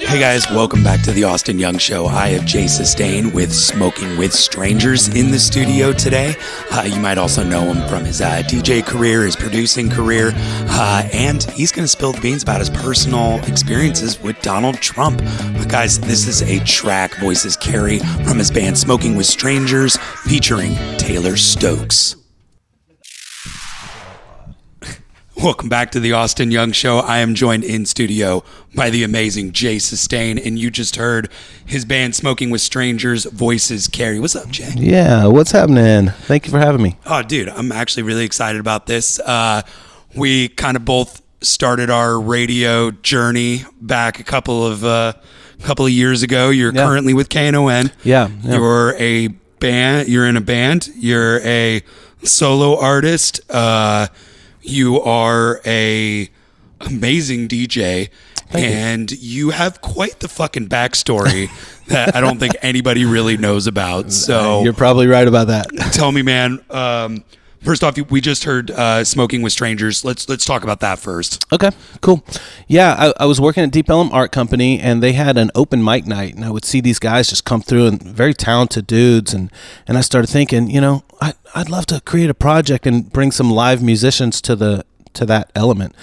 Hey guys, welcome back to the Austin Young Show. I have Jay Sustain with Smoking with Strangers in the studio today. You might also know him from his DJ career, his producing career, and he's going to spill the beans about his personal experiences with Donald Trump. But guys, this is a track Voices Carry from his band Smoking with Strangers featuring Taylor Stokes. Welcome back to the Austin Young Show. I am joined in studio by the amazing Jay Sustain, and you just heard his band Smoking with Strangers, Voices Carry. What's up, Jay? Yeah, what's happening? Thank you for having me. Oh, dude, I'm actually really excited about this. We kind of both started our radio journey back a couple of years ago. You're currently with KNON. Yeah. You're a band. You're in a band. You're a solo artist. You are a amazing DJ, and you have quite the fucking backstory that I don't think anybody really knows about. So you're probably right about that. Tell me, man. First off, we just heard Smoking with Strangers. Let's talk about that first. Okay, cool. Yeah, I was working at Deep Ellum Art Company, and they had an open mic night, and I would see these guys just come through, and very talented dudes, and I started thinking, I'd love to create a project and bring some live musicians to that element.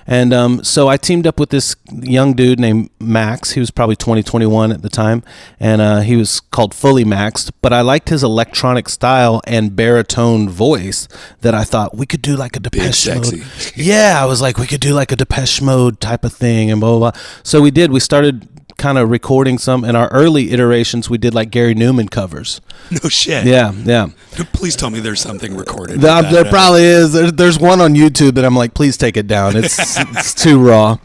And so I teamed up with this young dude named Max. He was probably 21 at the time, and he was called Fully Maxed, but I liked his electronic style and baritone voice that I thought we could do like a Depeche Mode. Yeah, I was like, we could do like a Depeche Mode type of thing, and blah, blah, blah. So we did. We started kind of recording some. In our early iterations, we did like Gary Newman covers. No shit. Yeah. Please tell me there's something recorded. There probably is. There's one on YouTube that I'm like, please take it down. It's too raw.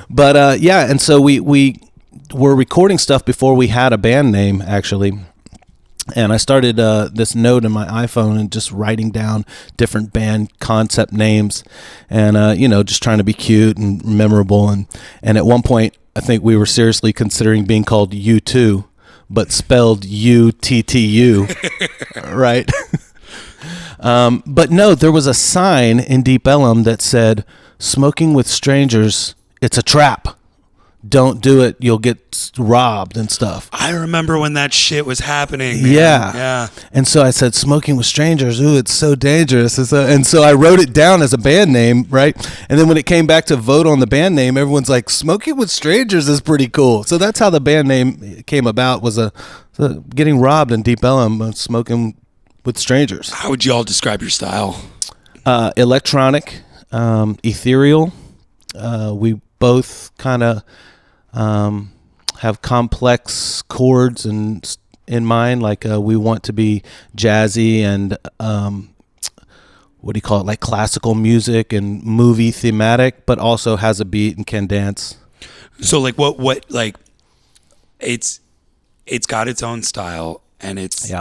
But and so we were recording stuff before we had a band name, actually. And I started this note in my iPhone and just writing down different band concept names, and just trying to be cute and memorable. And at one point, I think we were seriously considering being called U2, but spelled U-T-T-U, right? But no, there was a sign in Deep Ellum that said, "Smoking with strangers, it's a trap. Don't do it, you'll get robbed and stuff." I remember when that shit was happening, man. Yeah. And so I said, "Smoking with strangers, ooh, it's so dangerous." And so I wrote it down as a band name, right? And then when it came back to vote on the band name, everyone's like, "Smoking with Strangers is pretty cool." So that's how the band name came about, was getting robbed in Deep Ellum, smoking with strangers. How would you all describe your style? Electronic, ethereal. We both kind of have complex chords and in mind, like we want to be jazzy and like classical music and movie thematic, but also has a beat and can dance. So like what like it's got its own style, and it's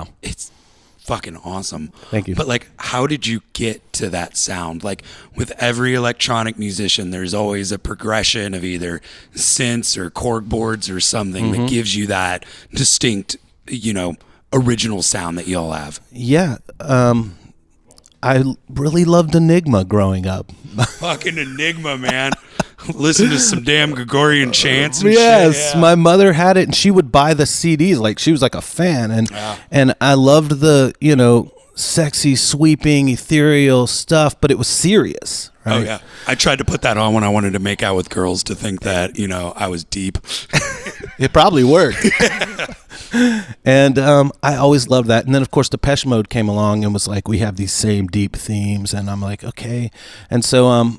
fucking awesome. Thank you. But like, how did you get to that sound? Like with every electronic musician, there's always a progression of either synths or cork boards or something that gives you that distinct, original sound that you all have. Yeah. I really loved Enigma growing up. Fucking Enigma, man. Listen to some damn Gregorian chants and yes, shit. Yeah. My mother had it, and she would buy the CDs. Like, she was like a fan, and I loved the sexy, sweeping, ethereal stuff, but it was serious. Right? Oh yeah, I tried to put that on when I wanted to make out with girls to think that I was deep. It probably worked. And I always loved that. And then of course Depeche Mode came along and was like, we have these same deep themes, and I'm like, okay. And so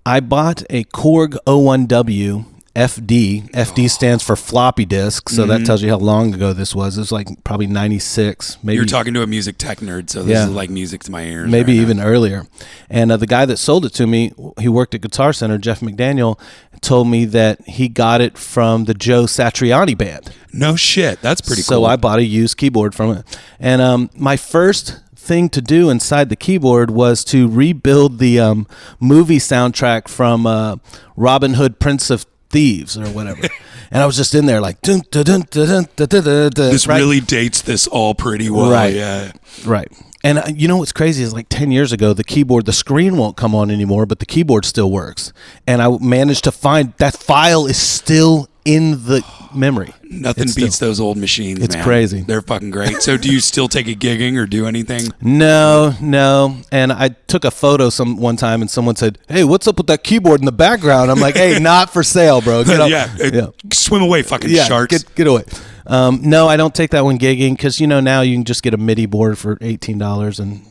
I bought a Korg 01W FD. FD stands for floppy disk, so that tells you how long ago this was. It was like probably 96. Maybe you're talking to a music tech nerd, so this is like music to my ears. Maybe right even now. Earlier. And the guy that sold it to me, he worked at Guitar Center, Jeff McDaniel, told me that he got it from the Joe Satriani band. No shit, that's pretty cool. So I bought a used keyboard from it. And my first thing to do inside the keyboard was to rebuild the movie soundtrack from Robin Hood, Prince of Thieves or whatever. And I was just in there like dun, dun, dun, dun, dun, dun, dun, dun, this really dates this all pretty well. Right. Yeah. Right. And you know what's crazy is like 10 years ago, the screen won't come on anymore, but the keyboard still works. And I managed to find that file is still in the memory. Nothing beats those old machines, It's man. crazy. They're fucking great. So do you still take a gigging or do anything? No. And I took a photo one time and someone said, "Hey, what's up with that keyboard in the background?" I'm like, "Hey, not for sale, bro. Get up." Yeah. Swim away, fucking sharks. Get away. No, I don't take that one gigging because, now you can just get a MIDI board for $18 and,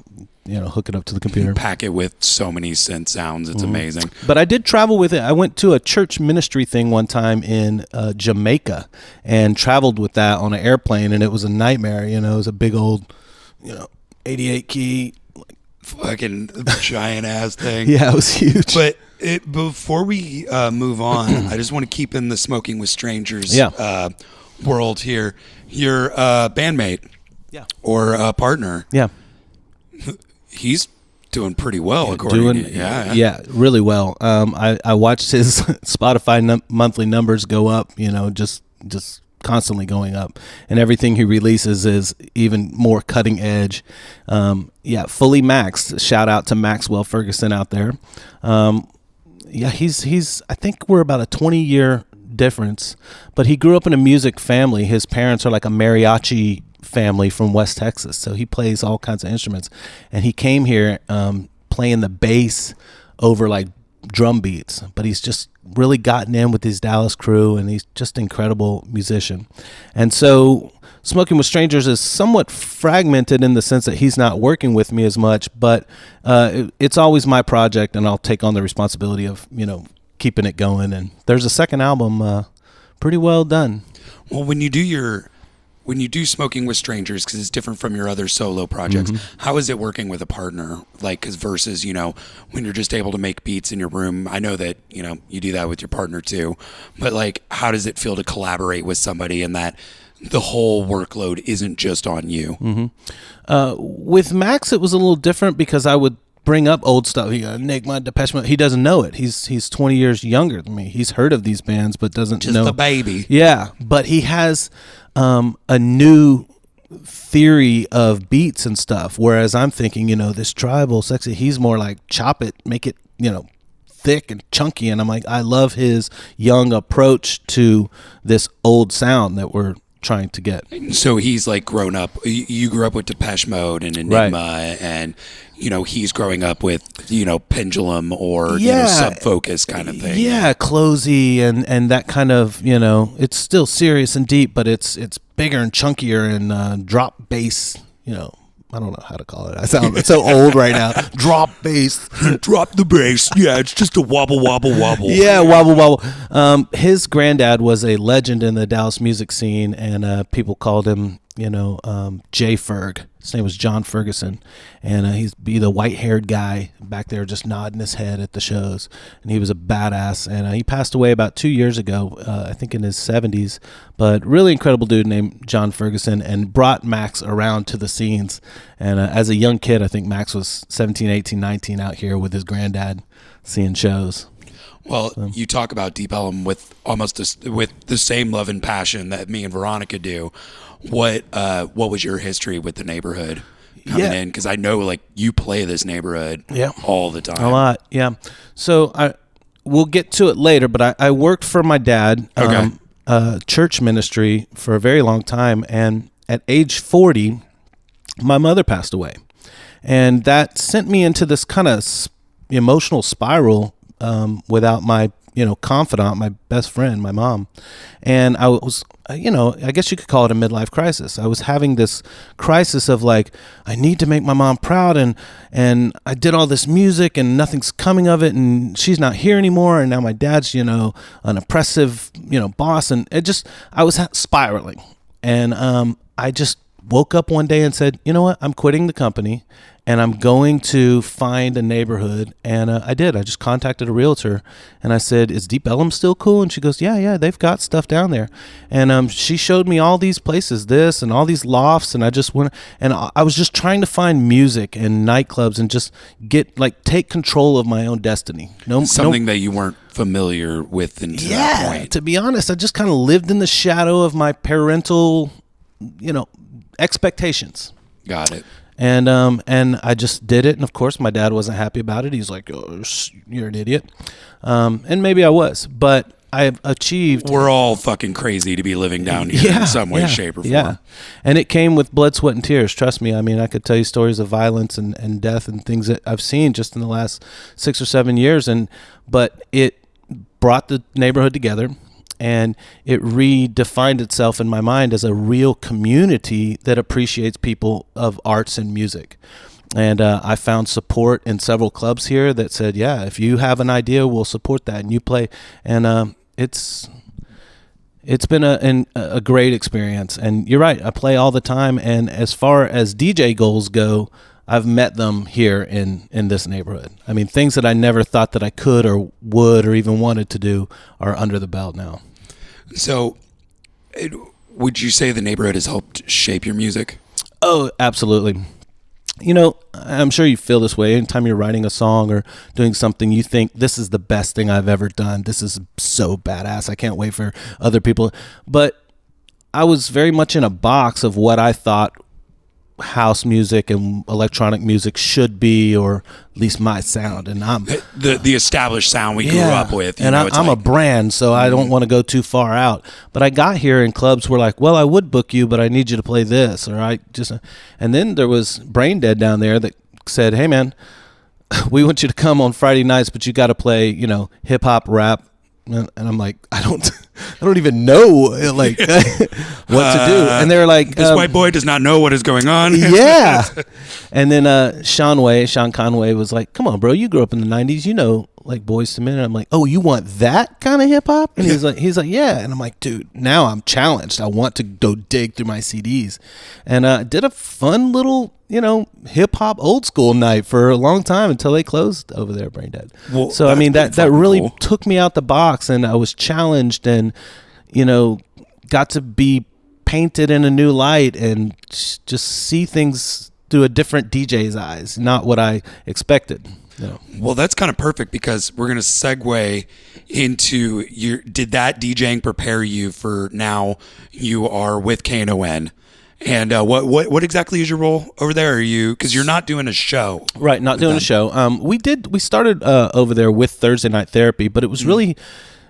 hook it up to the computer. Pack it with so many synth sounds. It's amazing. But I did travel with it. I went to a church ministry thing one time in Jamaica and traveled with that on an airplane, and it was a nightmare. It was a big old, 88 key. Fucking giant ass thing. Yeah, it was huge. But before we move on, I just want to keep in the Smoking with Strangers world here. Your bandmate or partner. Yeah. He's doing pretty well, according to you. Yeah, really well. I watched his Spotify monthly numbers go up, just constantly going up, and everything he releases is even more cutting edge. Fully maxed. Shout out to Maxwell Ferguson out there. He's I think we're about a 20-year difference, but he grew up in a music family. His parents are like a mariachi family from West Texas, so he plays all kinds of instruments, and he came here playing the bass over like drum beats, but he's just really gotten in with his Dallas crew, and he's just an incredible musician. And so Smoking with Strangers is somewhat fragmented in the sense that he's not working with me as much, but it's always my project, and I'll take on the responsibility of keeping it going. And there's a second album pretty well done. Well, when you do Smoking with Strangers, because it's different from your other solo projects, how is it working with a partner? Like, because versus, when you're just able to make beats in your room, I know that, you do that with your partner too, but like, how does it feel to collaborate with somebody and that the whole workload isn't just on you? With Max, it was a little different because I would bring up old stuff. Enigma, Depeche Mode. He doesn't know it. He's 20 years younger than me. He's heard of these bands, but doesn't know. Just a baby. Yeah, but he has a new theory of beats and stuff, whereas I'm thinking, this tribal, sexy, he's more like chop it, make it, thick and chunky, and I'm like, I love his young approach to this old sound that we're trying to get. So he's like grown up. You grew up with Depeche Mode and Enigma, and he's growing up with Pendulum or Sub Focus kind of thing. Yeah, Closey and that kind of it's still serious and deep, but it's bigger and chunkier and drop bass. I don't know how to call it. I sound so old right now. Drop bass. Drop the bass. Yeah, it's just a wobble, wobble, wobble. Yeah, wobble, wobble. His granddad was a legend in the Dallas music scene, and people called him, J Ferg. His name was John Ferguson, and he'd be the white-haired guy back there just nodding his head at the shows, and he was a badass, and he passed away about 2 years ago, I think in his 70s, but really incredible dude named John Ferguson, and brought Max around to the scenes, and as a young kid, I think Max was 17, 18, 19 out here with his granddad seeing shows. Well, you talk about Deep Ellum with with the same love and passion that me and Veronica do. What was your history with the neighborhood coming in? Because I know like you play this neighborhood all the time. A lot, yeah. So we'll get to it later, but I worked for my dad, church ministry for a very long time, and at age 40, my mother passed away, and that sent me into this kind of emotional spiral. Without my, confidant, my best friend, my mom. And I was, I guess you could call it a midlife crisis. I was having this crisis of like, I need to make my mom proud, and I did all this music and nothing's coming of it, and she's not here anymore, and now my dad's, an oppressive, boss, and I was spiraling. And I just woke up one day and said, you know what, I'm quitting the company, and I'm going to find a neighborhood. And I did. I just contacted a realtor, and I said, is Deep Ellum still cool? And she goes, yeah, they've got stuff down there. And she showed me all these places, this and all these lofts, and I just went, and I was just trying to find music and nightclubs and just take control of my own destiny. Something that you weren't familiar with until that point. To be honest, I just kind of lived in the shadow of my parental, expectations. Got it. And I just did it, and of course my dad wasn't happy about it. He's like, "Oh, you're an idiot," and maybe I was, but I've achieved. We're all fucking crazy to be living down here in some way, shape, or form. Yeah, and it came with blood, sweat, and tears. Trust me. I mean, I could tell you stories of violence and death and things that I've seen just in the last 6 or 7 years, but it brought the neighborhood together. And it redefined itself in my mind as a real community that appreciates people of arts and music. And I found support in several clubs here that said, yeah, if you have an idea, we'll support that. And you play. And it's been a great experience. And you're right, I play all the time. And as far as DJ goals go, I've met them here in this neighborhood. I mean, things that I never thought that I could or would or even wanted to do are under the belt now. So, would you say the neighborhood has helped shape your music? Oh, absolutely. You know, I'm sure you feel this way. Anytime you're writing a song or doing something, you think, this is the best thing I've ever done. This is so badass. I can't wait for other people. But I was very much in a box of what I thought house music and electronic music should be, or at least my sound. And I'm the established sound we grew up with. And I'm a brand, so I don't want to go too far out. But I got here and clubs were like, well, I would book you, but I need you to play this, or and then there was Brain Dead down there that said, hey man, we want you to come on Friday nights, but you got to play, hip hop, rap. And I'm like, I don't even know like what to do. And they're like, this white boy does not know what is going on. Yeah. And then Sean Conway was like, come on, bro, you grew up in the 90s, like Boyz II Men. And I'm like, oh, you want that kind of hip hop? And he's like, yeah. And I'm like, dude, now I'm challenged. I want to go dig through my CDs. And did a fun little, hip hop old school night for a long time until they closed over there, Brain Dead. Well, so I mean, that really took me out the box, and I was challenged, and got to be painted in a new light and just see things through a different DJ's eyes, not what I expected. Well, that's kind of perfect, because we're going to segue into did that DJing prepare you for now you are with KNON? And what exactly is your role over there? Are you, because you're not doing a show, right? Not doing a show. We started over there with Thursday Night Therapy, but it was really,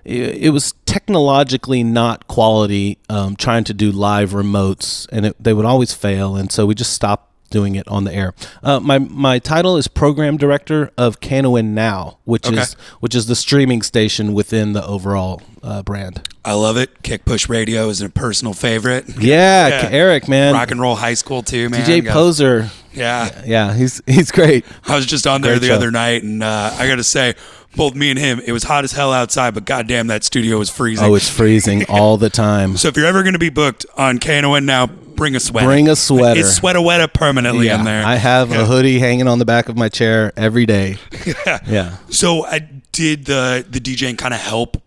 it was technologically not quality. Trying to do live remotes, and they would always fail, and so we just stopped doing it on the air. My title is Program Director of KNON Now, which is the streaming station within the overall brand. I love it. Kick Push Radio is a personal favorite. Yeah. Eric, man. Rock and Roll High School too, man. DJ Poser. Yeah, he's great. I was just on there the other night, and I got to say, both me and him, it was hot as hell outside, but goddamn, that studio was freezing. Oh, it's freezing all the time. So if you're ever going to be booked on KNON Now, bring a sweater. Bring a sweater. It's sweater permanently in there. I have a hoodie hanging on the back of my chair every day. Yeah. So did the DJing kind of help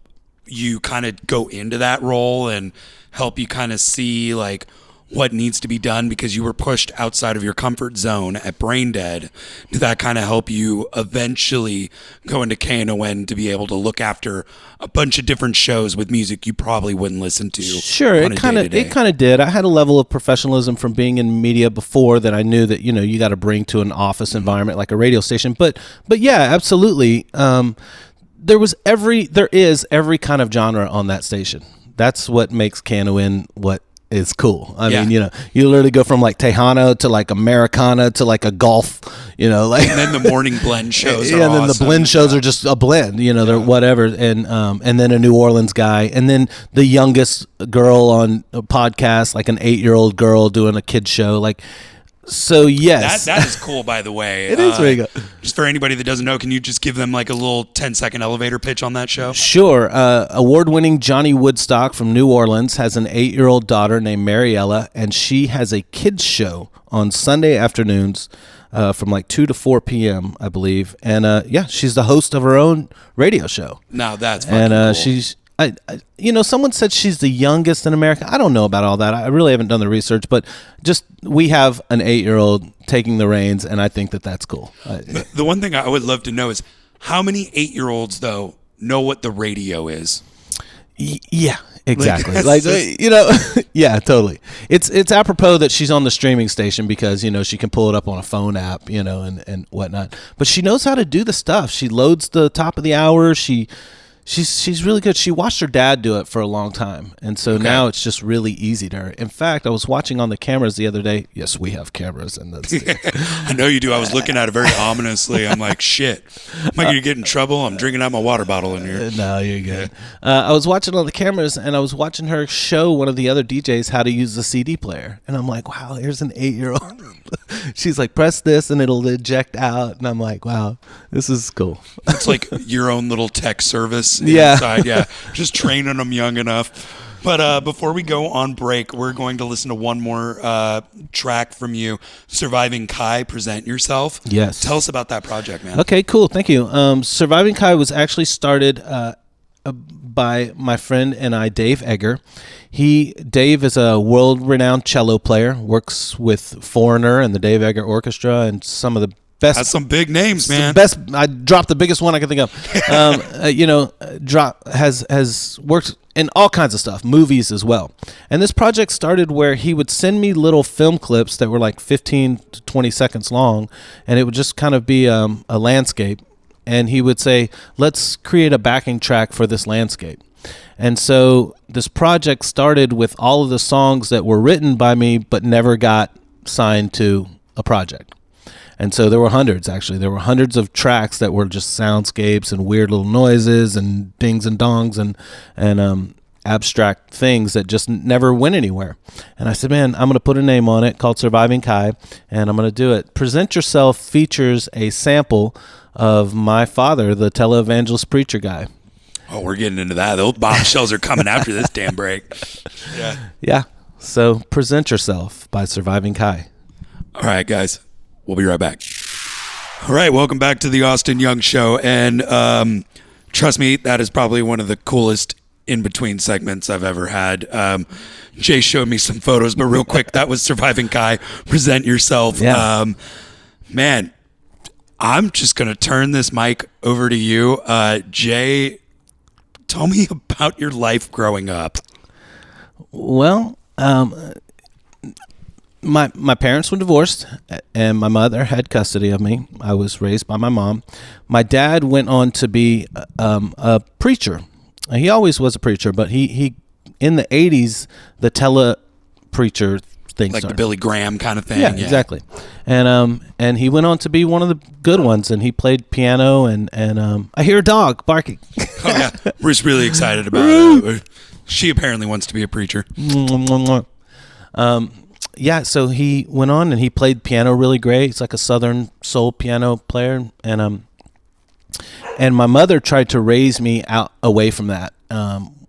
you kind of go into that role and help you kind of see like what needs to be done, because you were pushed outside of your comfort zone at Brain Dead? Did that kind of help you eventually go into KNON to be able to look after a bunch of different shows with music you probably wouldn't listen to? Sure, it kind of did. I had a level of professionalism from being in media before that I knew that you got to bring to an office environment like a radio station. But yeah, absolutely. There is every kind of genre on that station. That's what makes KNON what is cool. I mean, you literally go from like Tejano to like Americana to like a golf, and then the morning blend shows. And then the blend shows are just a blend, they're whatever. And then a New Orleans guy, and then the youngest girl on a podcast, like an 8-year-old girl doing a kid's show. So yes, that is cool. By the way, it is very good. Just for anybody that doesn't know, can you just give them like a little 10-second elevator pitch on that show? Sure. Award-winning Johnny Woodstock from New Orleans has an 8-year-old daughter named Mariella, and she has a kids show on Sunday afternoons from like 2 to 4 p.m., I believe. And she's the host of her own radio show. Now that's fucking cool. She's. Someone said she's the youngest in America. I don't know about all that. I really haven't done the research, but just we have an 8-year-old taking the reins, and I think that that's cool. The one thing I would love to know is how many 8-year-olds, though, know what the radio is? Yeah, exactly. Like yeah, totally. It's apropos that she's on the streaming station because she can pull it up on a phone app, and whatnot. But she knows how to do the stuff. She loads the top of the hour. She's really good. She watched her dad do it for a long time, and so now it's just really easy to her. In fact, I was watching on the cameras the other day. Yes, we have cameras in this. I know you do. I was looking at it very ominously. I'm like, shit. Am I going to get in trouble? I'm drinking out my water bottle in here. No, you're good. I was watching on the cameras, and I was watching her show one of the other DJs how to use the CD player, and I'm like, wow, here's an 8-year-old. She's like, press this, and it'll eject out, and I'm like, wow, this is cool. It's like your own little tech service. Inside, just training them young enough. But before we go on break, we're going to listen to one more track from you, Surviving Kai, Present Yourself. Yes. Tell us about that project, man. Okay, cool. Thank you. Surviving Kai was actually started by my friend and I, Dave Egger. Dave is a world-renowned cello player, works with Foreigner and the Dave Egger Orchestra and some of the best. That's some big names, man. I dropped the biggest one I could think of. Has worked in all kinds of stuff, movies as well. And this project started where he would send me little film clips that were like 15 to 20 seconds long, and it would just kind of be a landscape. And he would say, let's create a backing track for this landscape. And so this project started with all of the songs that were written by me but never got signed to a project. And so there were hundreds, actually. There were hundreds of tracks that were just soundscapes and weird little noises and dings and dongs and abstract things that just never went anywhere. And I said, man, I'm going to put a name on it called Surviving Kai, and I'm going to do it. Present Yourself features a sample of my father, the televangelist preacher guy. Oh, we're getting into that. Those bombshells are coming after this damn break. Yeah. So Present Yourself by Surviving Kai. All right, guys. We'll be right back. All right, welcome back to the Austin Young Show. And trust me, that is probably one of the coolest in-between segments I've ever had. Jay showed me some photos, but real quick, that was Surviving Kai, Present Yourself. Yeah. Man, I'm just going to turn this mic over to you. Jay, tell me about your life growing up. Well, My parents were divorced, and my mother had custody of me. I was raised by my mom. My dad went on to be a preacher. He always was a preacher, but he in the 80s, the tele-preacher thing like started. The Billy Graham kind of thing. Yeah, exactly. And he went on to be one of the good ones, and he played piano, and I hear a dog barking. Oh, yeah. We're really excited about it. She apparently wants to be a preacher. Yeah, so he went on and he played piano really great. He's like a Southern soul piano player, and my mother tried to raise me out away from that.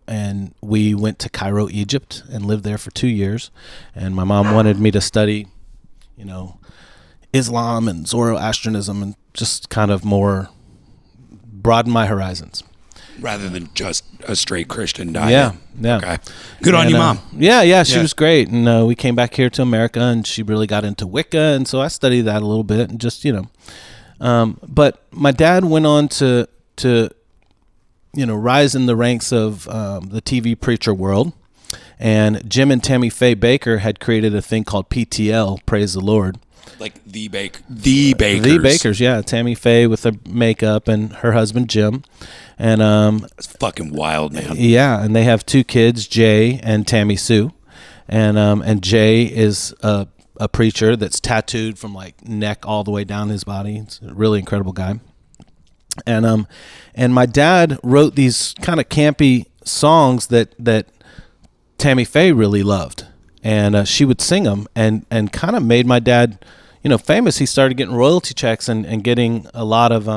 And we went to Cairo, Egypt, and lived there for 2 years. And my mom wanted me to study, Islam and Zoroastrianism, and just kind of more broaden my horizons. Rather than just a straight Christian diet. Yeah. Okay. Good on you, Mom. Yeah, she was great. And we came back here to America, and she really got into Wicca, and so I studied that a little bit, and just, but my dad went on to rise in the ranks of the TV preacher world, and Jim and Tammy Faye Baker had created a thing called PTL, Praise the Lord. Like the Bakers. The Bakers, yeah. Tammy Faye with her makeup and her husband, Jim. And it's fucking wild, man. Yeah, and they have 2 kids, Jay and Tammy Sue. And Jay is a preacher that's tattooed from like neck all the way down his body. It's a really incredible guy. And my dad wrote these kind of campy songs that Tammy Faye really loved. And she would sing them and kind of made my dad, famous. He started getting royalty checks and getting a lot of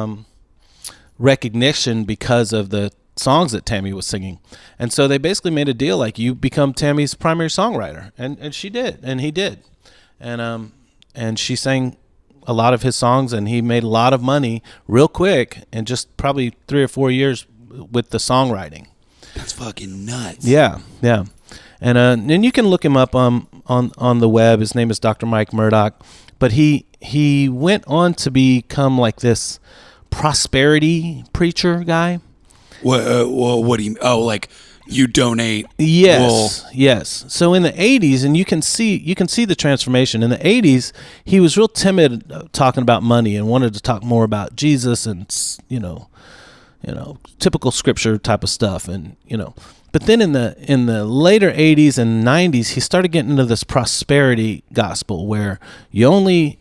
recognition because of the songs that Tammy was singing. And so they basically made a deal like, you become Tammy's primary songwriter. And she did, and he did. And she sang a lot of his songs, and he made a lot of money real quick in just probably 3 or 4 years with the songwriting. That's fucking nuts. Yeah. And you can look him up on the web. His name is Dr. Mike Murdoch. But he went on to become like this prosperity preacher guy. What do you? Oh, like You donate. Yes, yes. So in the 80s, and you can see the transformation. In the 80s, he was real timid talking about money and wanted to talk more about Jesus and typical scripture type of stuff, and But then in the later 80s and 90s, he started getting into this prosperity gospel where you only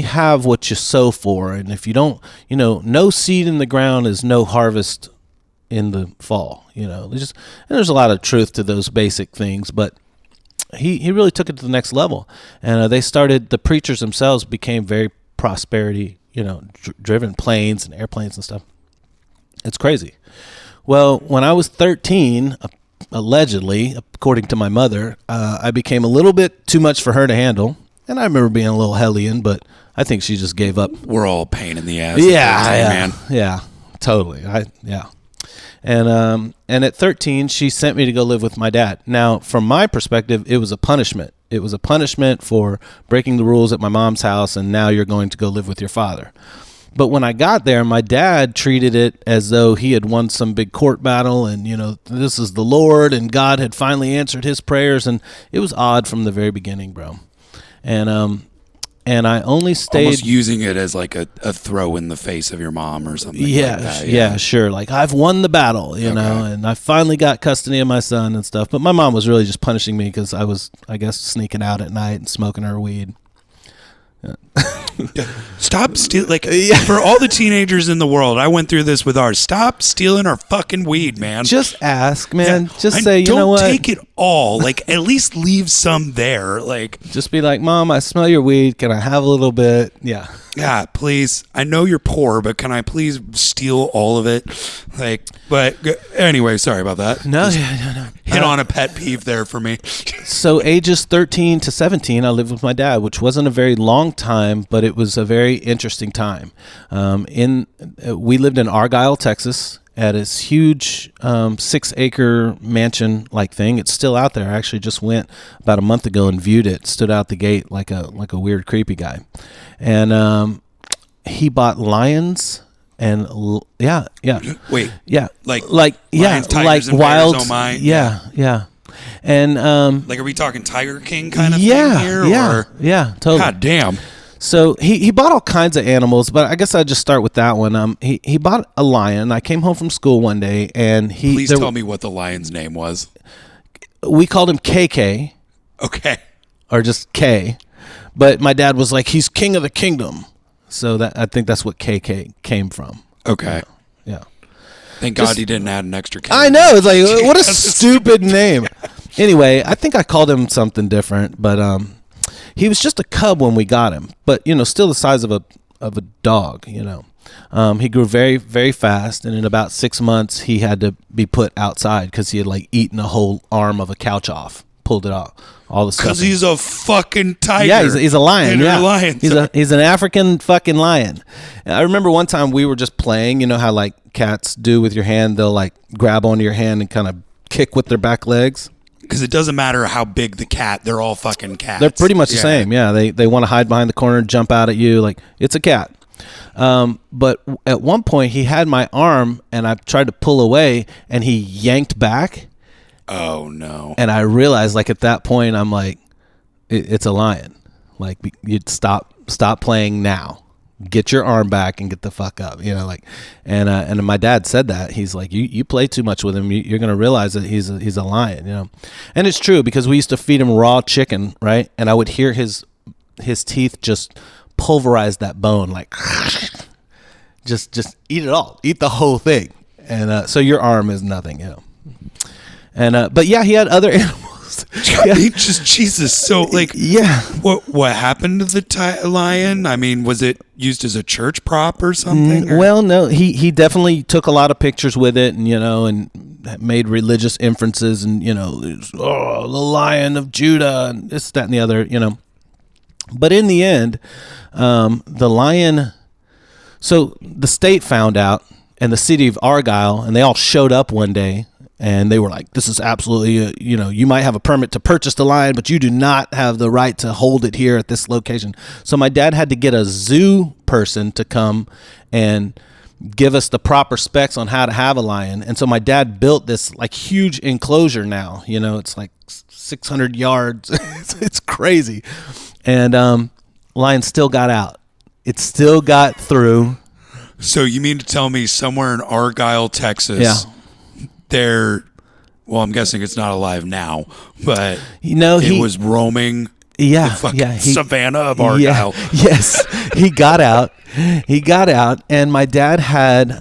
have what you sow for, and if you don't, no seed in the ground is no harvest in the fall. There's a lot of truth to those basic things, but he really took it to the next level, and the preachers themselves became very prosperity, driven, planes and airplanes and stuff. It's crazy. Well, when I was 13, allegedly, according to my mother, I became a little bit too much for her to handle, and I remember being a little hellion, but I think she just gave up. We're all a pain in the ass. Yeah, totally. And at 13, she sent me to go live with my dad. Now, from my perspective, it was a punishment. It was a punishment for breaking the rules at my mom's house, and now you're going to go live with your father. But when I got there, my dad treated it as though he had won some big court battle, and this is the Lord, and God had finally answered his prayers, and it was odd from the very beginning, bro. And I only stayed... Almost using it as like a throw in the face of your mom or something like that. Yeah, sure. Like, I've won the battle, and I finally got custody of my son and stuff. But my mom was really just punishing me because I was, I guess, sneaking out at night and smoking her weed. Stop stealing. For all the teenagers in the world, I went through this with ours. Stop stealing our fucking weed, man. Just ask, man. Just say, you know what? Don't take it all. At least leave some there. Just be like, Mom, I smell your weed. Can I have a little bit? Yeah. Yeah, please. I know you're poor, but can I please steal all of it? But anyway, sorry about that. No. Hit on a pet peeve there for me. So ages 13 to 17, I lived with my dad, which wasn't a very long time, but it was a very interesting time. We lived in Argyle, Texas, at this huge 6-acre mansion-like thing. It's still out there. I actually just went about a month ago and viewed it. Stood out the gate like a weird, creepy guy. And he bought lions and yeah. Wait. Yeah. Lions, tigers, and wild. Bears, oh my. Yeah. And are we talking Tiger King kind of thing here? Yeah, totally. God damn. So he bought all kinds of animals, but I guess I'd just start with that one. He bought a lion. I came home from school one day, and Please tell me what the lion's name was. We called him KK. Okay. Or just K. But my dad was like, he's king of the kingdom. So I think that's what KK came from. Okay. Yeah. Thank God he didn't add an extra K. I know. It's like, what a stupid name. Anyway, I think I called him something different, but he was just a cub when we got him, but still the size of a dog. He grew very, very fast, and in about 6 months, he had to be put outside because he had eaten a whole arm of a couch off, pulled it off, all the stuff. Because he's a fucking tiger. Yeah, he's a lion. Yeah, lion. He's an African fucking lion. And I remember one time we were just playing. You know how cats do with your hand? They'll grab onto your hand and kind of kick with their back legs. Because it doesn't matter how big the cat, they're all fucking cats. They're pretty much the same. Yeah, they want to hide behind the corner and jump out at you. It's a cat. But at one point, he had my arm, and I tried to pull away, and he yanked back. Oh, no. And I realized, at that point, I'm like, it's a lion. You'd stop playing now. Get your arm back and get the fuck up, and my dad said that. He's like, you play too much with him. You're going to realize that he's a lion, And it's true, because we used to feed him raw chicken, right? And I would hear his teeth just pulverize that bone, just eat it all, eat the whole thing. And so your arm is nothing, And but yeah, he had other animals. Just Jesus. So what happened to the lion? I mean, was it used as a church prop or something? Well, no, he definitely took a lot of pictures with it, and and made religious inferences, and the Lion of Judah, and this, that, and the other, But in the end, the lion. So the state found out, and the city of Argyle, and they all showed up one day. And they were like, this is absolutely, you might have a permit to purchase the lion, but you do not have the right to hold it here at this location. So my dad had to get a zoo person to come and give us the proper specs on how to have a lion. And so my dad built this like huge enclosure now, it's like 600 yards. It's crazy. And lion still got out. It still got through. So you mean to tell me somewhere in Argyle, Texas, well, I'm guessing it's not alive now, but it was roaming the fucking savannah of Argyle. Yeah, yes, he got out. And my dad had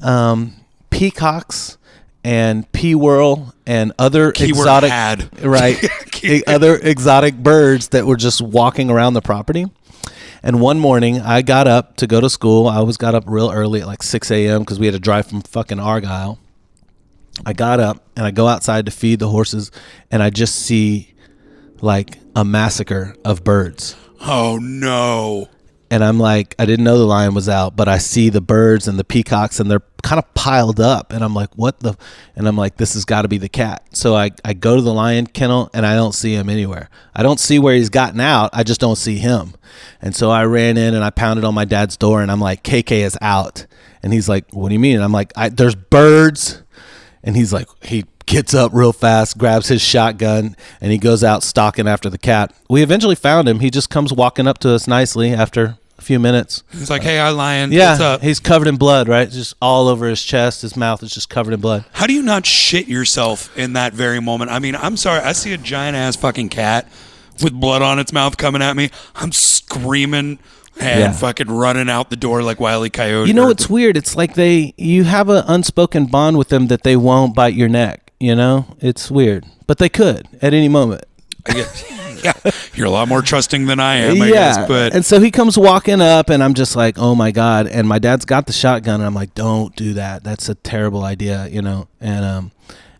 peacocks and peewhirl and other exotic other exotic birds that were just walking around the property. And one morning, I got up to go to school. I always got up real early at like 6 a.m. because we had to drive from fucking Argyle. I got up and I go outside to feed the horses, and I just see like a massacre of birds. Oh, no. And I'm like, I didn't know the lion was out, but I see the birds and the peacocks, and they're kind of piled up. And I'm like, and I'm like, this has got to be the cat. So I go to the lion kennel, and I don't see him anywhere. I don't see where he's gotten out. I just don't see him. And so I ran in and I pounded on my dad's door, and I'm like, KK is out. And he's like, what do you mean? And I'm like, there's birds. And he's like, he gets up real fast, grabs his shotgun, and he goes out stalking after the cat. We eventually found him. He just comes walking up to us nicely after a few minutes. He's like, hey, hi, lion. Yeah, what's up? He's covered in blood, right? Just all over his chest. His mouth is just covered in blood. How do you not shit yourself in that very moment? I mean, I'm sorry. I see a giant-ass fucking cat with blood on its mouth coming at me. I'm screaming and fucking running out the door like Wile E. Coyote. You know, it's weird. It's like you have an unspoken bond with them that they won't bite your neck, It's weird. But they could at any moment. Yeah, you're a lot more trusting than I am, I guess. But and so he comes walking up, and I'm just like, oh my God. And my dad's got the shotgun, and I'm like, don't do that. That's a terrible idea,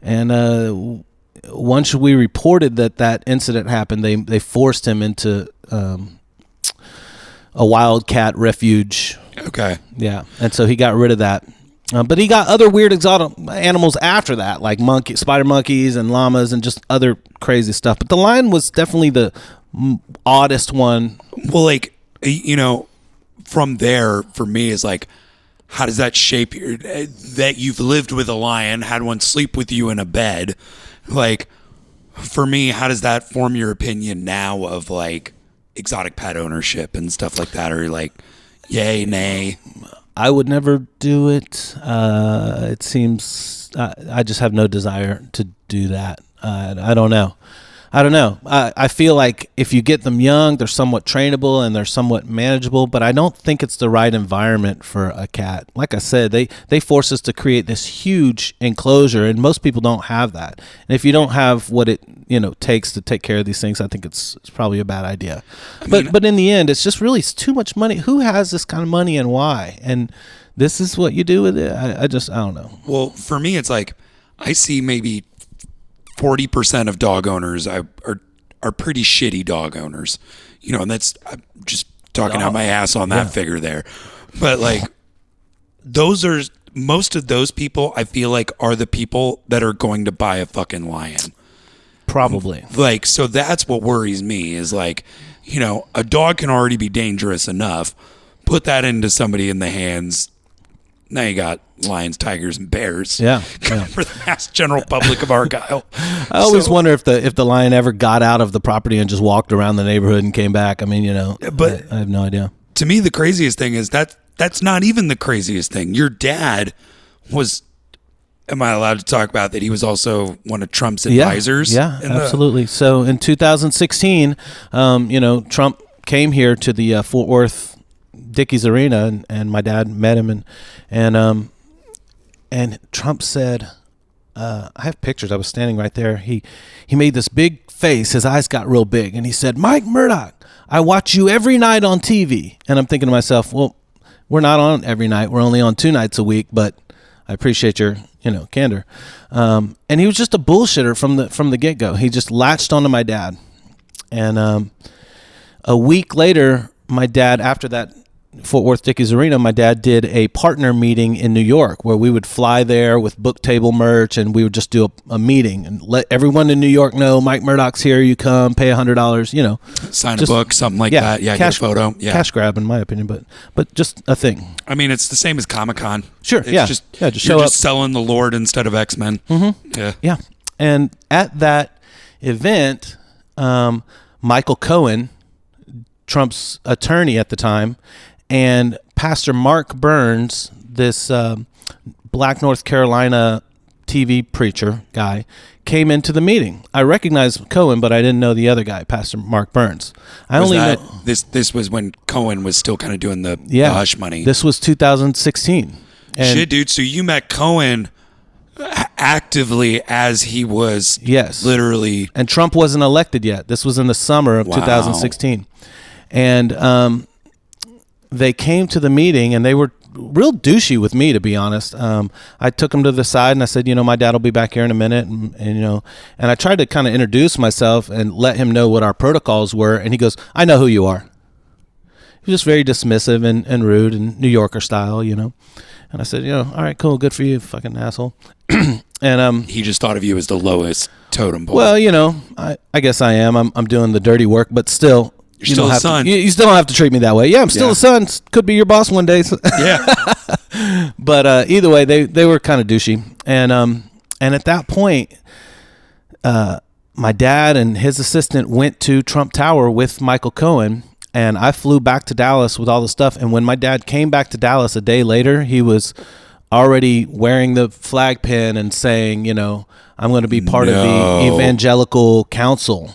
And once we reported that incident happened, they forced him into a wildcat refuge. Okay. Yeah, and so he got rid of that. But he got other weird exotic animals after that, like spider monkeys and llamas and just other crazy stuff. But the lion was definitely the oddest one. Well, like, from there, for me, is like, how does that shape that you've lived with a lion, had one sleep with you in a bed? Like, for me, how does that form your opinion now of, like, exotic pet ownership and stuff like that? Or, like, yay, nay? I would never do it. It seems I just have no desire to do that. I don't know. I feel like if you get them young, they're somewhat trainable and they're somewhat manageable, but I don't think it's the right environment for a cat. Like I said, they force us to create this huge enclosure, and most people don't have that. And if you don't have what it takes to take care of these things, I think it's probably a bad idea. But in the end, it's too much money. Who has this kind of money and why? And this is what you do with it. I don't know. Well, for me, it's like I see maybe 40% of dog owners are pretty shitty dog owners, and that's, I'm just talking out my ass on that figure there. But like, most of those people, I feel like, are the people that are going to buy a fucking lion. Probably. Like, so that's what worries me is like, a dog can already be dangerous enough. Put that into somebody in the hands. Now you got lions, tigers, and bears. Yeah. For the mass general public of Argyle. I always wonder if the lion ever got out of the property and just walked around the neighborhood and came back. I mean, but I have no idea. To me, the craziest thing is that's not even the craziest thing. Your dad was. Am I allowed to talk about that? He was also one of Trump's advisors. Yeah, absolutely. So in 2016, Trump came here to the Fort Worth Dickies Arena, and my dad met him, and Trump said, I have pictures. I was standing right there. He made this big face. His eyes got real big, and he said, "Mike Murdoch, I watch you every night on TV." And I'm thinking to myself, well, we're not on every night. We're only on 2 nights a week, but I appreciate your candor. And he was just a bullshitter from the get-go. He just latched onto my dad. And a week later, my dad, after that Fort Worth Dickies Arena, my dad did a partner meeting in New York where we would fly there with book table merch, and we would just do a meeting and let everyone in New York know Mike Murdoch's here. You come, pay $100, you know, sign a book, something like that. Yeah, cash, get a photo. Yeah, cash grab, in my opinion, but just a thing. I mean, it's the same as Comic-Con. Sure, it's just you're show up. Just selling the Lord instead of X-Men. Mm-hmm. Yeah. And at that event, Michael Cohen, Trump's attorney at the time, and Pastor Mark Burns, this Black North Carolina TV preacher guy, came into the meeting. I recognized Cohen, but I didn't know the other guy, Pastor Mark Burns. This was when Cohen was still kind of doing the hush money. This was 2016. And shit, dude. So you met Cohen actively as he was literally... And Trump wasn't elected yet. This was in the summer of 2016. And they came to the meeting, and they were real douchey with me, to be honest. I took him to the side, and I said, my dad will be back here in a minute. And I tried to kind of introduce myself and let him know what our protocols were. And he goes, I know who you are. He was just very dismissive and rude and New Yorker style, And I said, all right, cool, good for you, fucking asshole. And he just thought of you as the lowest totem pole. Well, I guess I am. I'm doing the dirty work, but still, you're still a son. You still don't have to treat me that way. Yeah, I'm still a son. Could be your boss one day. Yeah. But either way, they were kind of douchey, and at that point, my dad and his assistant went to Trump Tower with Michael Cohen. And I flew back to Dallas with all the stuff. And when my dad came back to Dallas a day later, he was already wearing the flag pin and saying, I'm going to be part of the Evangelical Council,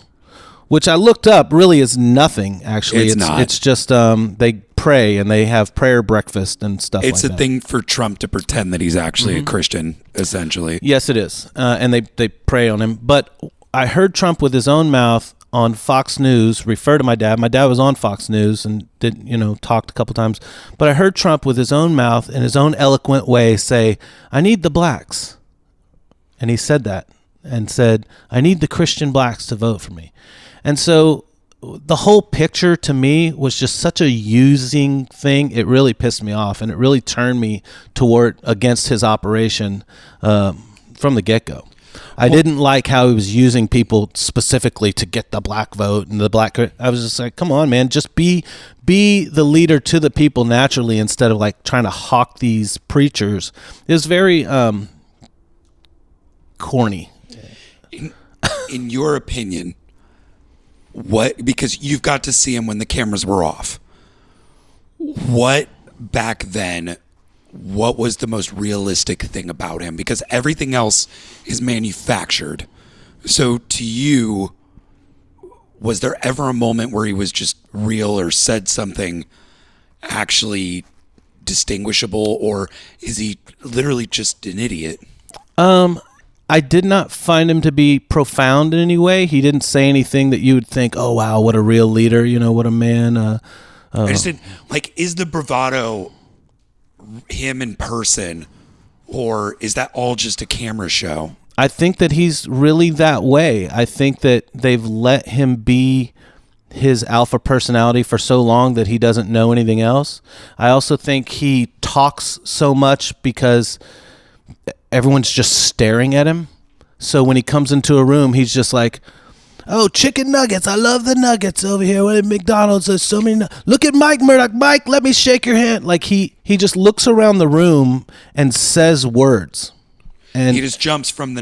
which I looked up really is nothing, actually. It's not. It's just they pray and they have prayer breakfast and stuff like that. It's a thing for Trump to pretend that he's actually a Christian, essentially. Yes, it is. And they pray on him. But I heard Trump with his own mouth on Fox News refer to my dad. My dad was on Fox News and did, talked a couple times. But I heard Trump with his own mouth in his own eloquent way say, I need the blacks. And he said that and said, I need the Christian blacks to vote for me. And so the whole picture to me was just such a using thing. It really pissed me off, and it really turned me against his operation from the get-go. I didn't like how he was using people specifically to get the black vote and the black. I was just like, come on, man, just be the leader to the people naturally instead of like trying to hawk these preachers. It was very corny. In your opinion, because you've got to see him when the cameras were off, what back then, what was the most realistic thing about him? Because everything else is manufactured. So to you, was there ever a moment where he was just real or said something actually distinguishable, or is he literally just an idiot? I did not find him to be profound in any way. He didn't say anything that you would think, oh, wow, what a real leader, what a man. I just didn't, is the bravado him in person, or is that all just a camera show? I think that he's really that way. I think that they've let him be his alpha personality for so long that he doesn't know anything else. I also think he talks so much because everyone's just staring at him. So when he comes into a room, he's just like, oh, chicken nuggets. I love the nuggets over here. What at McDonald's? There's so many. Look at Mike Murdoch. Mike, let me shake your hand. Like he just looks around the room and says words. And he just jumps from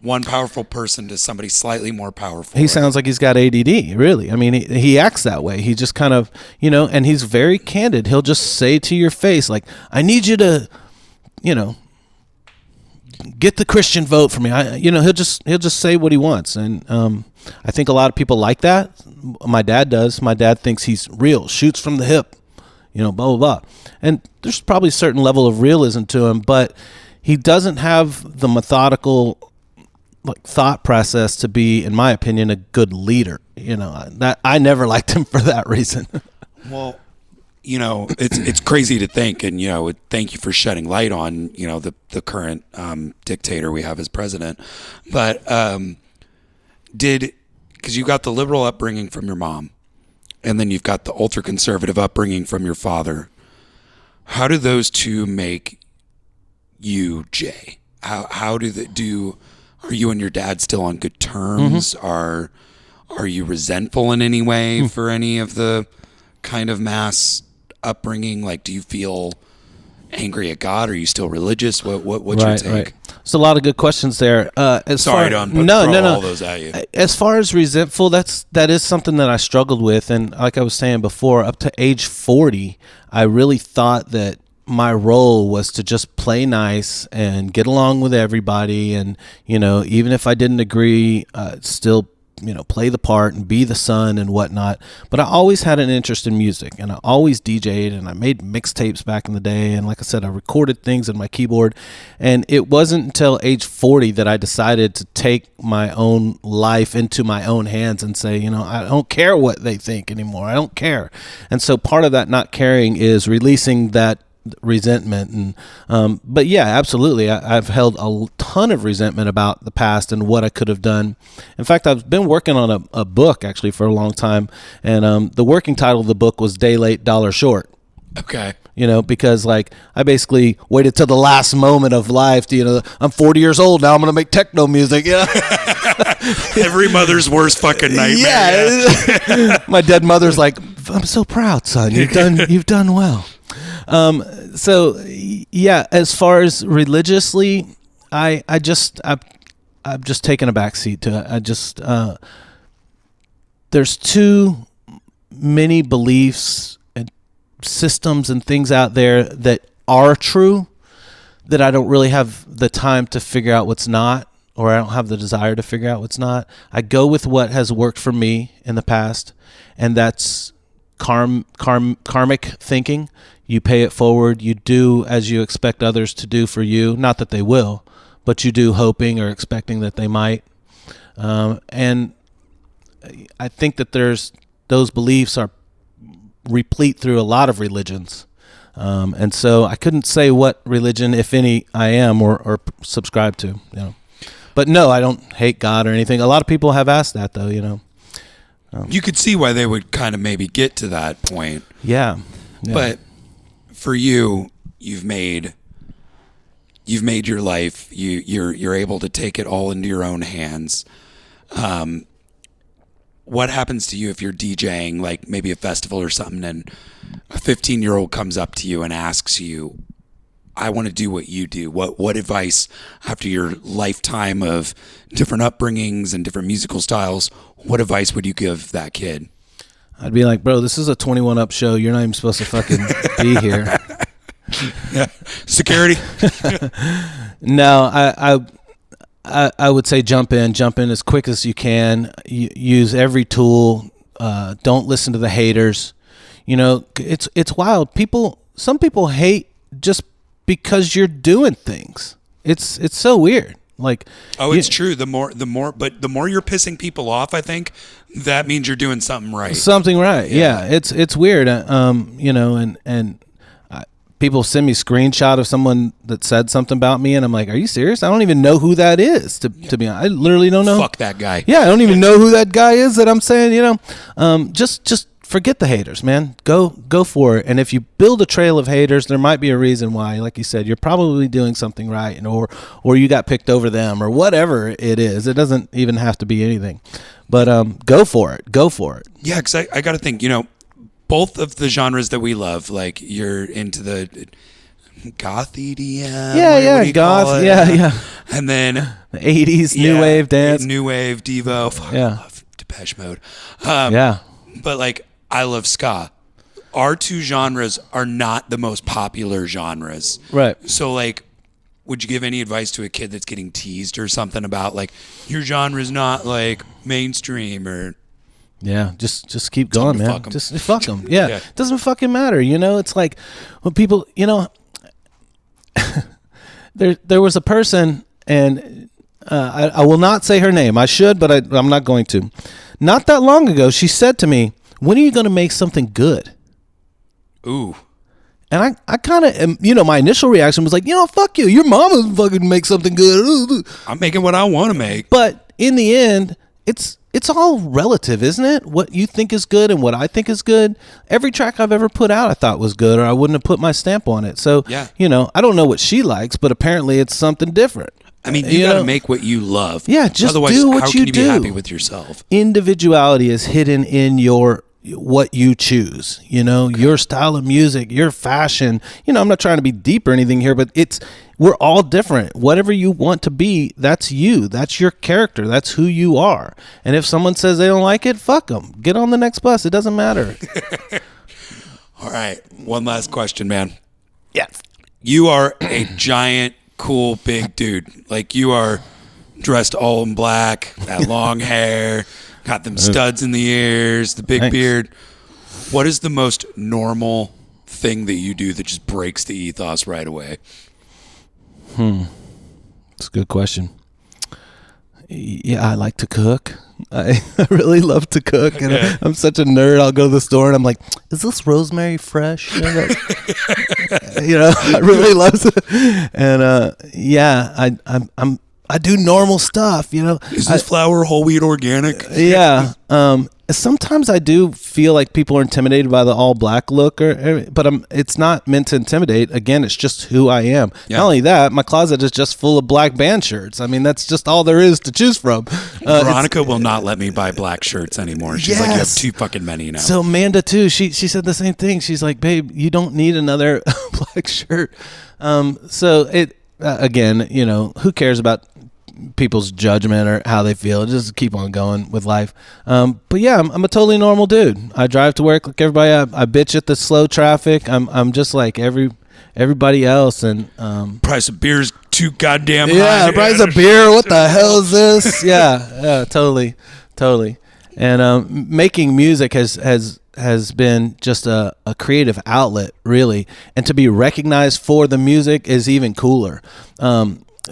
one powerful person to somebody slightly more powerful. He sounds like he's got ADD, really. I mean, he acts that way. He just kind of, and he's very candid. He'll just say to your face, like, I need you to, get the Christian vote for me. He'll just say what he wants. And I think a lot of people like that. My dad does. My dad thinks he's real, shoots from the hip, blah, blah, blah. And there's probably a certain level of realism to him, but he doesn't have the methodical thought process to be, in my opinion, a good leader. That I never liked him for that reason. Well, it's crazy to think, and thank you for shedding light on the current dictator we have as president. But because you got the liberal upbringing from your mom, and then you've got the ultra conservative upbringing from your father. How do those two make you, Jay? How do they do? Are you and your dad still on good terms? Are you resentful in any way for any of the kind of mass upbringing? Like, do you feel angry at God? Are you still religious? What's your take? Right. It's a lot of good questions there. Sorry, Don. All those at you. As far as resentful, that is something that I struggled with, and like I was saying before, up to age 40, I really thought that my role was to just play nice and get along with everybody, and even if I didn't agree, still play the part and be the son and whatnot. But I always had an interest in music, and I always DJ'd, and I made mixtapes back in the day. And like I said, I recorded things in my keyboard. And it wasn't until age 40 that I decided to take my own life into my own hands and say, I don't care what they think anymore. I don't care. And so part of that not caring is releasing that resentment. And but yeah, absolutely, I've held a ton of resentment about the past and what I could have done. In fact, I've been working on a book actually for a long time, and the working title of the book was Day Late, Dollar Short. Okay. Because like I basically waited till the last moment of life to, I'm 40 years old now, I'm going to make techno music. Every mother's worst fucking nightmare. Yeah. My dead mother's like, I'm so proud, son. You've done well. So yeah, as far as religiously, I've just taken a back seat to it. There's too many beliefs and systems and things out there that are true that I don't really have the time to figure out what's not, or I don't have the desire to figure out what's not. I go with what has worked for me in the past, and that's karmic thinking. You pay it forward. You do as you expect others to do for you. Not that they will, but you do hoping or expecting that they might. And I think that those beliefs are replete through a lot of religions. And so I couldn't say what religion, if any, I am or subscribe to. But no, I don't hate God or anything. A lot of people have asked that, though. You could see why they would kind of maybe get to that point. Yeah. But for you, you've made your life. You're able to take it all into your own hands. What happens to you if you're DJing, like maybe a festival or something, and a 15-year-old comes up to you and asks you, I want to do what you do. What advice, after your lifetime of different upbringings and different musical styles, what advice would you give that kid? I'd be like, bro, this is a 21 up show. You're not even supposed to fucking be here. Yeah. Security. No, I would say jump in as quick as you can. Use every tool. Don't listen to the haters. It's wild. Some people hate just because you're doing things. It's so weird. Like, it's true. The more you're pissing people off, I think that means you're doing something right. Something right. Yeah. It's weird. People send me a screenshot of someone that said something about me, and I'm like, are you serious? I don't even know who that is, to be honest. I literally don't know. Fuck that guy. Yeah, I don't even know who that guy is that I'm saying, just forget the haters, man. Go for it. And if you build a trail of haters, there might be a reason why. Like you said, you're probably doing something right, or you got picked over them, or whatever it is. It doesn't even have to be anything. But go for it. Go for it. Yeah, because I got to think, both of the genres that we love, like you're into the goth EDM. Goth. Yeah. And then the 80s new wave dance. New wave, Devo. Fuck, I love Depeche Mode. But like, I love ska. Our two genres are not the most popular genres. Right. So like, would you give any advice to a kid that's getting teased or something about like, your genre's not like mainstream or... Yeah, just keep going, man. Just fuck them. Yeah, yeah. It doesn't fucking matter. It's like when people, there was a person, and I will not say her name. I should, but I'm not going to. Not that long ago, she said to me, "When are you going to make something good?" Ooh. And I kind of, my initial reaction was like, fuck you. Your mama fucking make something good. I'm making what I want to make. But in the end, it's it's all relative, isn't it? What you think is good and what I think is good. Every track I've ever put out I thought was good, or I wouldn't have put my stamp on it. So, I don't know what she likes, but apparently it's something different. I mean, you got to make what you love. Yeah, just otherwise, do what how you can you do. be happy with yourself? Individuality is hidden in what you choose, your style of music, your fashion. I'm not trying to be deep or anything here, but we're all different. Whatever you want to be, that's you. That's your character. That's who you are. And if someone says they don't like it, fuck them. Get on the next bus. It doesn't matter. All right. One last question, man. Yeah. You are a giant, cool, big dude. Like, you are dressed all in black, that long hair, got them studs in the ears, the big beard. What is the most normal thing that you do that just breaks the ethos right away? That's a good question. Yeah, I like to cook. I really love to cook, and I'm such a nerd. I'll go to the store and I'm like, "Is this rosemary fresh?" I really love it. And I do normal stuff. Is this flour whole wheat organic? Yeah. Sometimes I do feel like people are intimidated by the all black look, but it's not meant to intimidate. Again, it's just who I am. Yeah. Not only that, my closet is just full of black band shirts. I mean, that's just all there is to choose from. Veronica will not let me buy black shirts anymore. She's like, you have too fucking many now. So Amanda too, she said the same thing. She's like, babe, you don't need another black shirt. So it, again, who cares about people's judgment or how they feel? Just keep on going with life. But yeah, I'm a totally normal dude. I drive to work like everybody. I bitch at the slow traffic. I'm just like everybody else. And price of beer is too goddamn high. Yeah, price of beer. What the hell is this? Yeah, totally. And making music has been just a creative outlet, really. And to be recognized for the music is even cooler.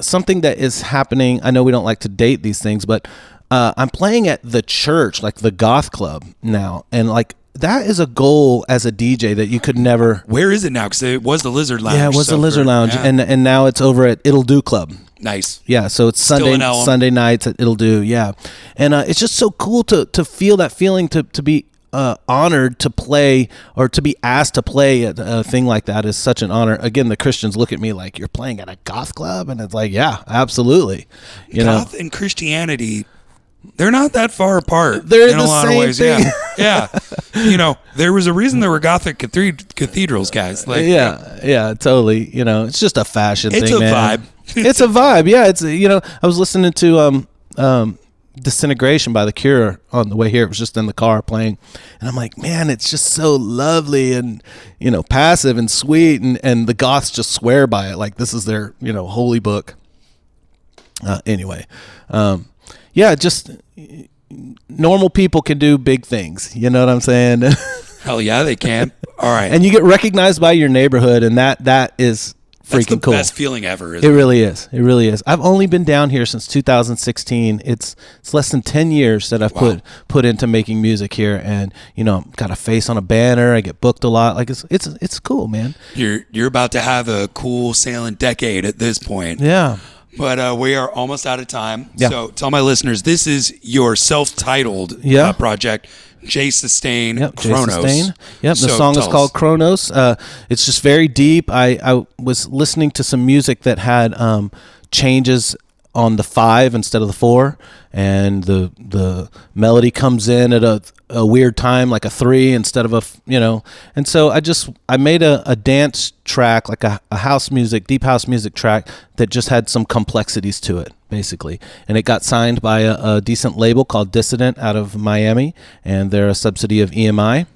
Something that is happening, I know we don't like to date these things, but I'm playing at the church, like the goth club now. And like, that is a goal as a DJ that you could never. Where is it now? Because it was the Lizard Lounge. Yeah, it was the Lizard Lounge. Yeah. And now it's over at It'll Do Club. Nice. Yeah, so it's Sunday nights at It'll Do, yeah. And it's just so cool to feel that feeling, to be honored to play, or to be asked to play at a thing like that is such an honor. Again, the Christians look at me like, you're playing at a goth club? And it's like, yeah, absolutely. Goth and Christianity, they're not that far apart. They're in a lot of ways. Thing. Yeah. There was a reason there were Gothic cathedrals, guys. Like, yeah, totally. It's just a fashion thing, man. Vibe. It's a vibe. Yeah, it's I was listening to Disintegration by The Cure on the way here. It was just in the car playing, and I'm like, man, it's just so lovely and passive and sweet, and the goths just swear by it, like this is their holy book. Just normal people can do big things. You know what I'm saying? Hell yeah, they can. All right, and you get recognized by your neighborhood, and that is freaking cool. Best feeling ever. It really is. It really is. I've only been down here since 2016. It's less than 10 years that I've put into making music here, and got a face on a banner. I get booked a lot. Like it's cool, man. You're about to have a cool sailing decade at this point. Yeah. But we are almost out of time. Yeah. So tell my listeners, this is your self-titled project, Jay Sustain, Chronos. Jay Sustain. Yep, the song is called Chronos. It's just very deep. I was listening to some music that had changes on the 5 instead of the 4, and the melody comes in at a weird time, like a 3 instead of and so I made a dance track, like a house music, deep house music track that just had some complexities to it, basically. And it got signed by a decent label called Dissident out of Miami, and they're a subsidy of EMI.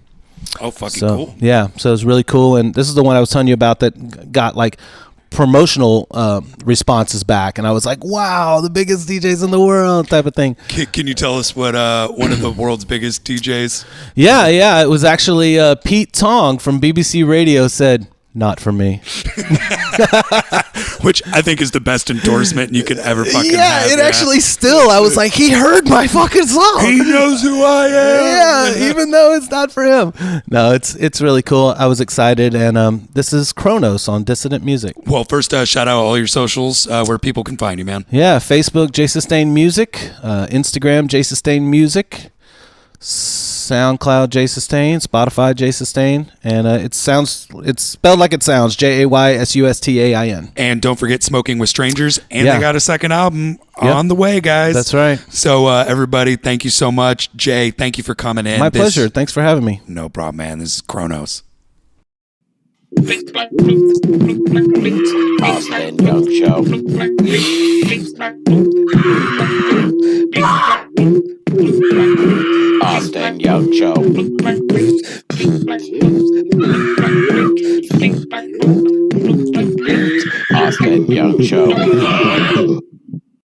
Oh, cool. Yeah, so it was really cool. And this is the one I was telling you about that got like promotional responses back, and I was like, wow, the biggest DJs in the world type of thing. Can you tell us what one of the world's biggest DJs? Yeah, it was actually Pete Tong from BBC Radio said, not for me. Which I think is the best endorsement you could ever fucking Yeah, have. it actually still, I was like, he heard my fucking song. He knows who I am. Yeah, even though it's not for him. No, it's really cool. I was excited, and this is Chronos on Dissident Music. Well, first, shout out all your socials where people can find you, man. Yeah, Facebook, J Sustain Music, Instagram, J Sustain Music, SoundCloud, J Sustain, Spotify, J Sustain, and it's spelled like it sounds, JAYSUSTAIN. And don't forget Smoking with Strangers, and Yeah. they got a second album on the way, guys. That's right. So everybody, thank you so much. Jay, thank you for coming in. My pleasure. Thanks for having me. No problem, man. This is Chronos. Austin Young Show. Austin Young Show. Austin Young Show.